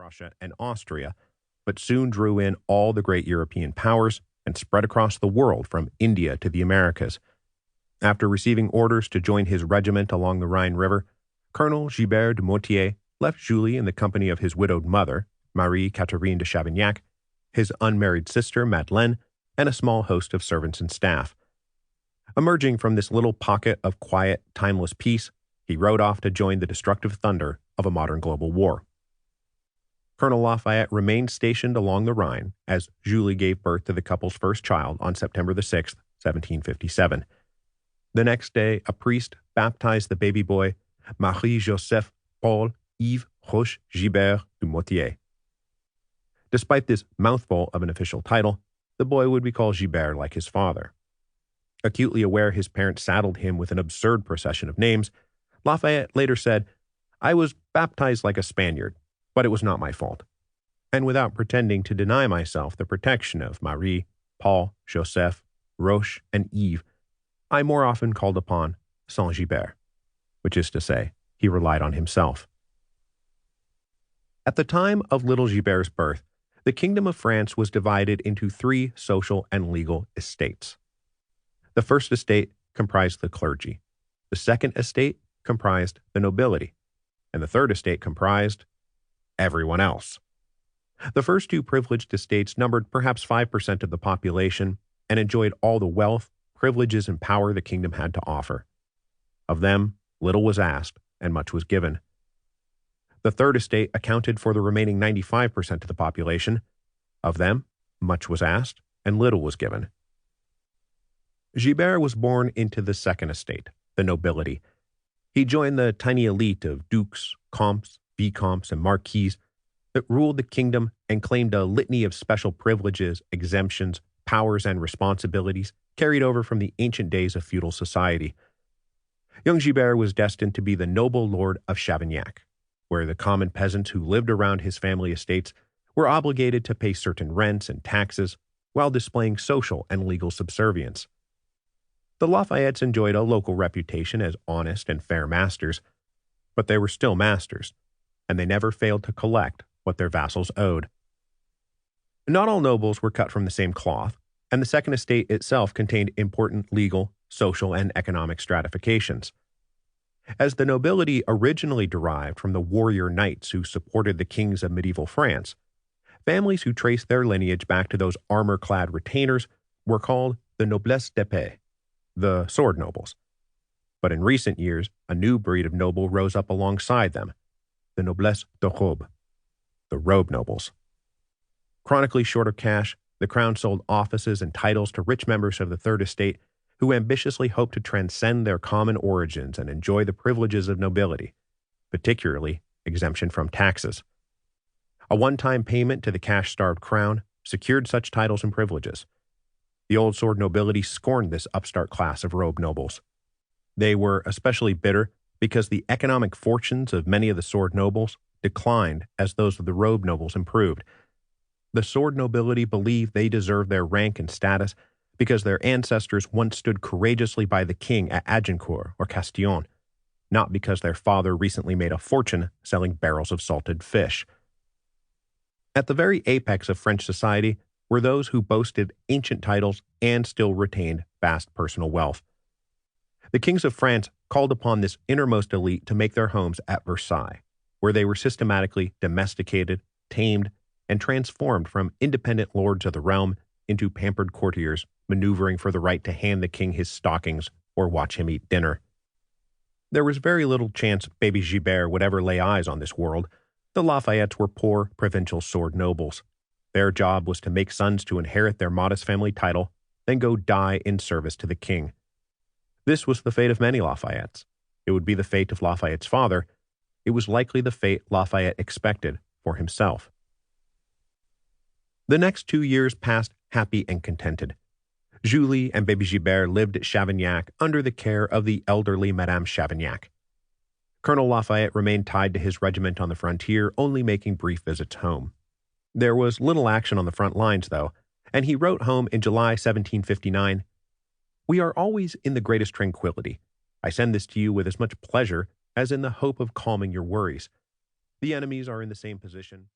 Prussia, and Austria, but soon drew in all the great European powers and spread across the world from India to the Americas. After receiving orders to join his regiment along the Rhine River, Colonel Gilbert de Mortier left Julie in the company of his widowed mother, Marie Catherine de Chavignac, his unmarried sister, Madeleine, and a small host of servants and staff. Emerging from this little pocket of quiet, timeless peace, he rode off to join the destructive thunder of a modern global war. Colonel Lafayette remained stationed along the Rhine as Julie gave birth to the couple's first child on September 6, 1757. The next day, a priest baptized the baby boy Marie-Joseph Paul Yves Roche Gilbert du Mortier. Despite this mouthful of an official title, the boy would be called Gilbert like his father. Acutely aware his parents saddled him with an absurd procession of names, Lafayette later said, "I was baptized like a Spaniard, but it was not my fault." And without pretending to deny myself the protection of Marie, Paul, Joseph, Roche, and Yves, I more often called upon Saint Gilbert, which is to say, he relied on himself. At the time of little Gilbert's birth, the Kingdom of France was divided into 3 social and legal estates. The first estate comprised the clergy, the second estate comprised the nobility, and the third estate comprised everyone else. The first 2 privileged estates numbered perhaps 5% of the population and enjoyed all the wealth, privileges, and power the kingdom had to offer. Of them, little was asked and much was given. The third estate accounted for the remaining 95% of the population. Of them, much was asked and little was given. Gilbert was born into the second estate, the nobility. He joined the tiny elite of dukes, comtes, vicomtes, and marquises that ruled the kingdom and claimed a litany of special privileges, exemptions, powers, and responsibilities carried over from the ancient days of feudal society. Young Gilbert was destined to be the noble lord of Chavignac, where the common peasants who lived around his family estates were obligated to pay certain rents and taxes while displaying social and legal subservience. The Lafayettes enjoyed a local reputation as honest and fair masters, but they were still masters, and they never failed to collect what their vassals owed. Not all nobles were cut from the same cloth, and the Second Estate itself contained important legal, social, and economic stratifications. As the nobility originally derived from the warrior knights who supported the kings of medieval France, families who traced their lineage back to those armor-clad retainers were called the noblesse d'épée, the sword nobles. But in recent years, a new breed of noble rose up alongside them, the noblesse de robe, the robe nobles. Chronically short of cash, the crown sold offices and titles to rich members of the Third Estate who ambitiously hoped to transcend their common origins and enjoy the privileges of nobility, particularly exemption from taxes. A one-time payment to the cash-starved crown secured such titles and privileges. The old sword nobility scorned this upstart class of robe nobles. They were especially bitter because the economic fortunes of many of the sword nobles declined as those of the robe nobles improved. The sword nobility believed they deserved their rank and status because their ancestors once stood courageously by the king at Agincourt or Castillon, not because their father recently made a fortune selling barrels of salted fish. At the very apex of French society were those who boasted ancient titles and still retained vast personal wealth. The kings of France called upon this innermost elite to make their homes at Versailles, where they were systematically domesticated, tamed, and transformed from independent lords of the realm into pampered courtiers maneuvering for the right to hand the king his stockings or watch him eat dinner. There was very little chance baby Gilbert would ever lay eyes on this world. The Lafayettes were poor provincial sword nobles. Their job was to make sons to inherit their modest family title, then go die in service to the king. This was the fate of many Lafayettes. It would be the fate of Lafayette's father. It was likely the fate Lafayette expected for himself. The next 2 years passed happy and contented. Julie and baby Gilbert lived at Chavignac under the care of the elderly Madame Chavignac. Colonel Lafayette remained tied to his regiment on the frontier, only making brief visits home. There was little action on the front lines, though, and he wrote home in July 1759, "We are always in the greatest tranquility. I send this to you with as much pleasure as in the hope of calming your worries. The enemies are in the same position."